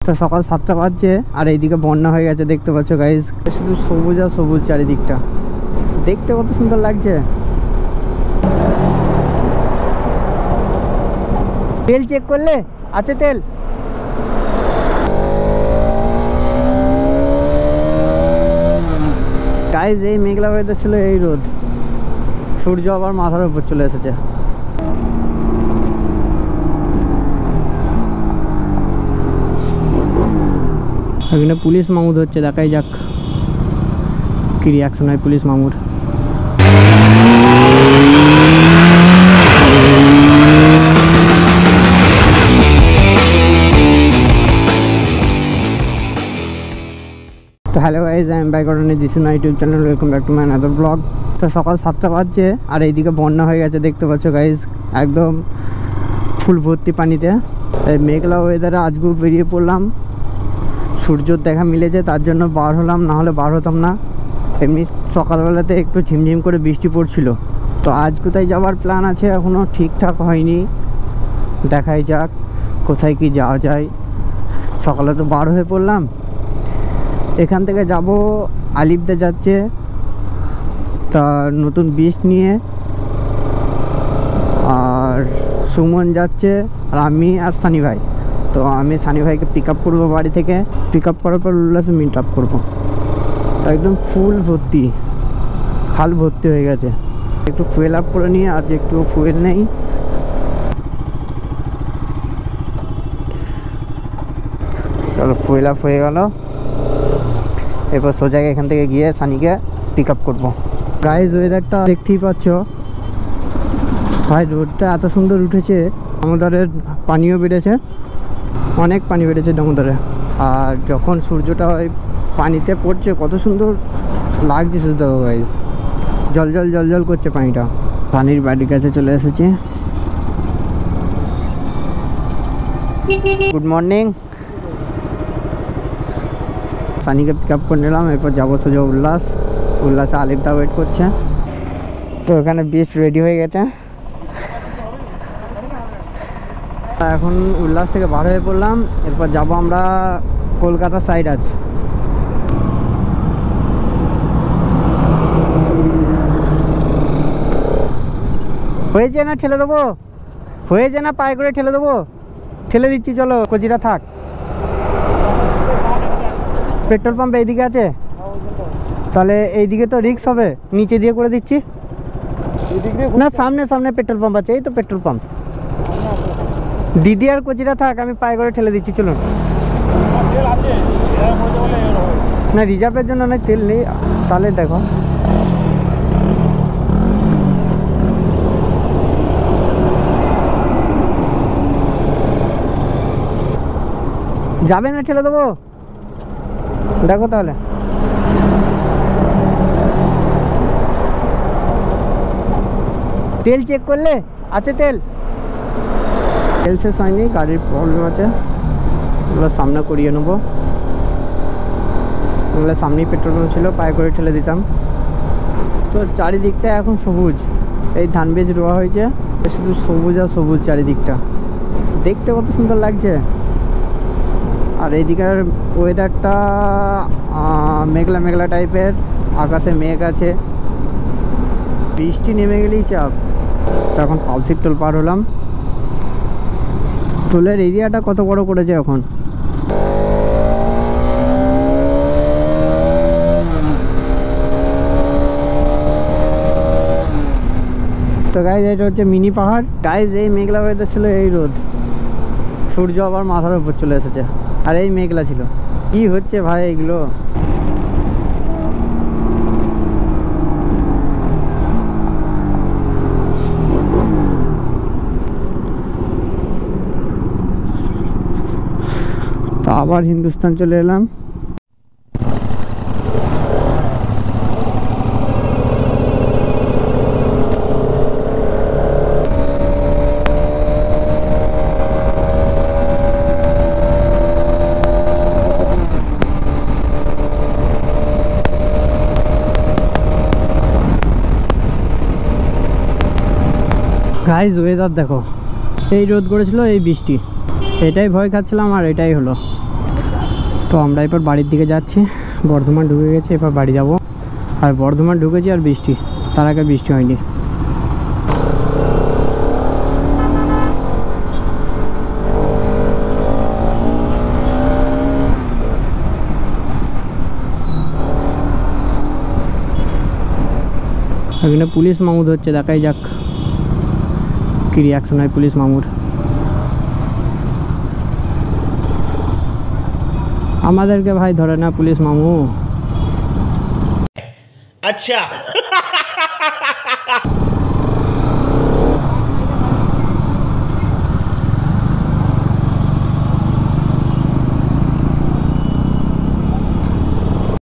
তো সকাল 7টা বাজছে আর এইদিকে বন্যা হয়ে গেছে দেখতে পাচ্ছ গাইজ। শুধু সবুজ আর সবুজ চারিদিকটা, দেখতে কত সুন্দর লাগছে। তেল চেক করলে আছে তেল? গাইজ এই মেঘলা ওয়েদার ছিল, এই রোদ, সূর্য আবার মাথার উপর চলে এসেছে। এখানে পুলিশ মামুদ হচ্ছে, দেখাই যাক কি রিয়াকশন হয় পুলিশ মামুর। তো hello guys, I am back on this is my YouTube channel, welcome back to my another blog. তো সকাল 7টা বাজছে আর এইদিকে বন্যা হয়ে গেছে দেখতে পাচ্ছ গাইজ, একদম ফুল ভর্তি পানিতে। এই মেঘলা ওয়েদারে আজকেও বেরিয়ে পড়লাম, সূর্যর দেখা মিলেছে তার জন্য বার হলাম, না হলে বার হতাম না। এমনি সকালবেলাতে একটু ঝিমঝিম করে বৃষ্টি পড়ছিল। তো আজ কোথায় যাওয়ার প্ল্যান আছে এখনও ঠিকঠাক হয়নি, দেখাই যাক কোথায় কি যাওয়া যায়। সকালে তো বার হয়ে পড়লাম, এখান থেকে যাব আলিপদা যাচ্ছে তার নতুন বীজ নিয়ে, আর সুমন যাচ্ছে, আর আমি আর সানি ভাই। তো আমি সানি ভাইকে পিক আপ করবো বাড়ি থেকে, পিক আপ করার পর উল্লাসে মিট আপ করবো। একদম ফুল ভর্তি, খাল ভর্তি হয়ে গেছে। একটু ফুয়েল আপ করে নিয়ে, আজ একটু ফুয়েল নেই। চলো ফুয়েল আপ হয়ে গেল, এরপর সোজা এখান থেকে গিয়ে সানিকে পিক আপ করবো। গাইজ ওয়েদারটা দেখতেই পাচ্ছ ভাই, রোডটা এত সুন্দর উঠেছে, দামোদরের পানিও বেড়েছে, অনেক পানি বেড়েছে দামোদরে। আর যখন সূর্যটা ওই পানিতে পড়ছে কত সুন্দর লাগছে শুধু দেখো গাইজ, জল জল জল জল করছে পানিটা। পানির বাড়ির কাছে চলে এসেছি। Good morning. সানিকে পিক আপ করে নিলাম, এরপর যাবো সোজা উল্লাসে আলিপদা ওয়েট করছে। তো এখানে বিস্ট রেডি হয়ে গেছে, এখন উল্লাস থেকে বার হয়ে পড়লাম। এরপর যাব আমরা কলকাতা সাইড। আজ হয়েছে না ঠেলে দেবো, হয়েছে না পায়ে করে ঠেলে দেবো, ঠেলে দিচ্ছি চলো, কচিরা থাক। পেট্রোল পাম্প এইদিকে আছে, তাহলে এইদিকে তো রিক্স হবে, নিচে দিয়ে করে দিচ্ছি। না সামনে সামনে পেট্রোল পাম্প আছে, এই তো পেট্রোল পাম্প। দিদি আর কচিরা থাক, আমি পায়ে করে ঠেলে দিচ্ছি চলুন। না রিজার্ভের জন্য না, তেল নেই, তাহলে দেখো যাবে না, ঠেলে দেবো, দেখো তাহলে। তেল চেক করলে আছে তেল? তেল শেষ হয়নি, গাড়ির প্রবলেম আছে, ওগুলো সামনে করিয়ে নেবো। ওগুলো সামনেই পেট্রোল পাম্প ছিল, পায়ে করে ঠেলে দিতাম। তো চারিদিকটা এখন সবুজ, এই ধান বীজ রোয়া হয়েছে, শুধু সবুজ আর সবুজ চারিদিকটা, দেখতে কত সুন্দর লাগছে। আর এইদিকের ওয়েদারটা মেঘলা মেঘলা টাইপের, আকাশে মেঘ আছে, বৃষ্টি নেমে গেলেই চাপ। তো এখন পালসির টোল পার হলাম। টোলের এরিয়াটা কত বড় করেছে এখন। তো গাইজ এটা হচ্ছে মিনি পাহাড়। গাইজ এই মেঘলা ওয়েদার ছিল, এই রোদ, সূর্য আবার মাথার উপর চলে এসেছে, আর এই মেঘলা ছিল। কি হচ্ছে ভাই এগুলো? তো আবার হিন্দুস্তান চলে এলাম। গাইজ ওয়েদার দেখো, এই রোদ করেছিল, এই বৃষ্টি, এটাই ভয় খাচ্ছিলাম আর এটাই হলো। তো আমরা এবার বাড়ির দিকে যাচ্ছি, বর্ধমান ঢুকে গেছি, এবার বাড়ি যাব। আর বর্ধমান ঢুকেছি আর বৃষ্টি, তার আগে বৃষ্টি হয়নি। এখানে পুলিশ মামুদ হচ্ছে, দেখাই যাক কি রিয়াকশন হয় পুলিশ মামুর। আমাদেরকে ভাই ধরে না পুলিশ মামু। আচ্ছা